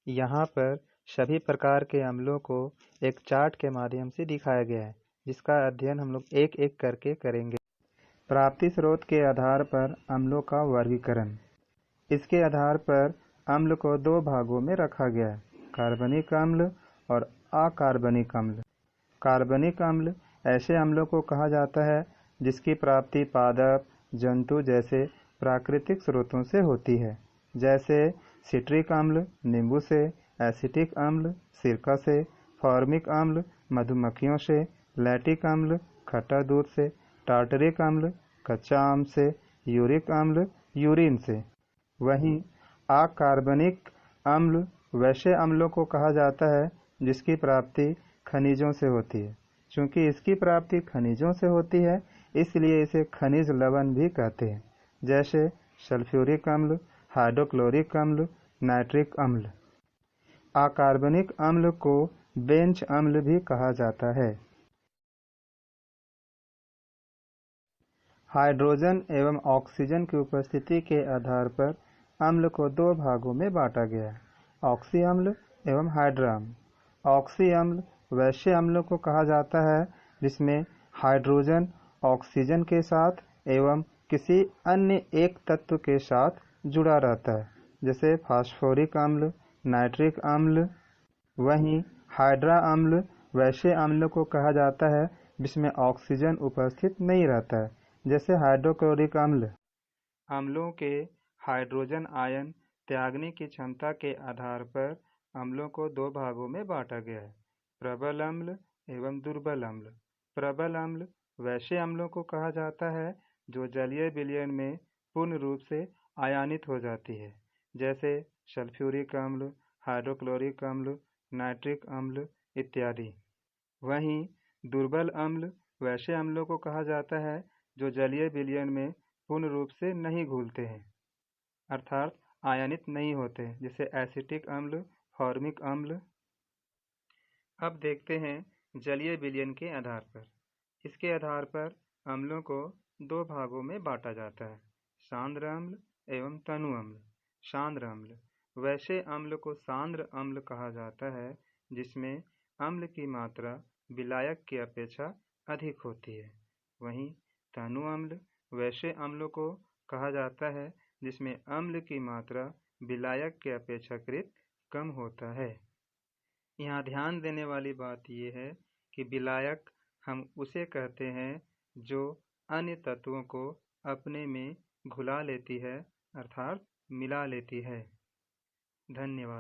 यहाँ पर सभी प्रकार के अम्लों को एक चार्ट के माध्यम से दिखाया गया है, जिसका अध्ययन हम लोग एक एक करके करेंगे। प्राप्ति स्रोत के आधार पर अम्लों का वर्गीकरण। इसके आधार पर अम्ल को दो भागों में रखा गया है, कार्बनिक अम्ल और अकार्बनिक अम्ल। कार्बनिक अम्ल ऐसे अम्लों को कहा जाता है जिसकी प्राप्ति पादप, जंतु जैसे प्राकृतिक स्रोतों से होती है, जैसे सिट्रिक अम्ल नींबू से, एसिटिक अम्ल सिरका से, फॉर्मिक अम्ल मधुमक्खियों से, लैक्टिक अम्ल खट्टा दूध से, टार्टरिक अम्ल कच्चा आम से, यूरिक अम्ल यूरिन से। वहीं अकार्बनिक अम्ल वैसे अम्लों को कहा जाता है जिसकी प्राप्ति खनिजों से होती है। चूंकि इसकी प्राप्ति खनिजों से होती है, इसलिए इसे खनिज लवण भी कहते हैं, जैसे सल्फ्यूरिक अम्ल, हाइड्रोक्लोरिक अम्ल, नाइट्रिक अम्ल। अकार्बनिक अम्ल को बेंच अम्ल भी कहा जाता है। हाइड्रोजन एवं ऑक्सीजन की उपस्थिति के आधार पर अम्ल को दो भागों में बांटा गया है, ऑक्सी अम्ल एवं हाइड्रा अम्ल। ऑक्सी अम्ल वैसे अम्लों को कहा जाता है जिसमें हाइड्रोजन ऑक्सीजन के साथ एवं किसी अन्य एक तत्व के साथ जुड़ा रहता है, जैसे फास्फोरिक अम्ल, नाइट्रिक अम्ल। वहीं हाइड्रा अम्ल वैसे अम्लों को कहा जाता है जिसमें ऑक्सीजन उपस्थित नहीं रहता है, जैसे हाइड्रोक्लोरिक अम्ल। अम्लों के हाइड्रोजन आयन त्यागने की क्षमता के आधार पर अम्लों को दो भागों में बांटा गया है, प्रबल अम्ल एवं दुर्बल अम्ल। प्रबल अम्ल वैसे अम्लों को कहा जाता है जो जलीय विलयन में पूर्ण रूप से आयनित हो जाती है, जैसे सल्फ्यूरिक अम्ल, हाइड्रोक्लोरिक अम्ल, नाइट्रिक अम्ल इत्यादि। वहीं दुर्बल अम्ल वैसे अम्लों को कहा जाता है जो जलीय विलयन में पूर्ण रूप से नहीं घुलते हैं, अर्थात आयनित नहीं होते, जैसे एसिटिक अम्ल, फॉर्मिक अम्ल। अब देखते हैं जलीय विलयन के आधार पर। इसके आधार पर अम्लों को दो भागों में बांटा जाता है, सांद्र अम्ल एवं तनु अम्ल। सांद्र अम्ल वैसे अम्ल को सांद्र अम्ल कहा जाता है जिसमें अम्ल की मात्रा विलायक की अपेक्षा अधिक होती है। वहीं तनु अम्ल वैसे अम्लों को कहा जाता है जिसमें अम्ल की मात्रा विलायक के अपेक्षाकृत कम होता है। यहाँ ध्यान देने वाली बात यह है कि विलायक हम उसे कहते हैं जो अन्य तत्वों को अपने में घुला लेती है, अर्थात मिला लेती है। धन्यवाद।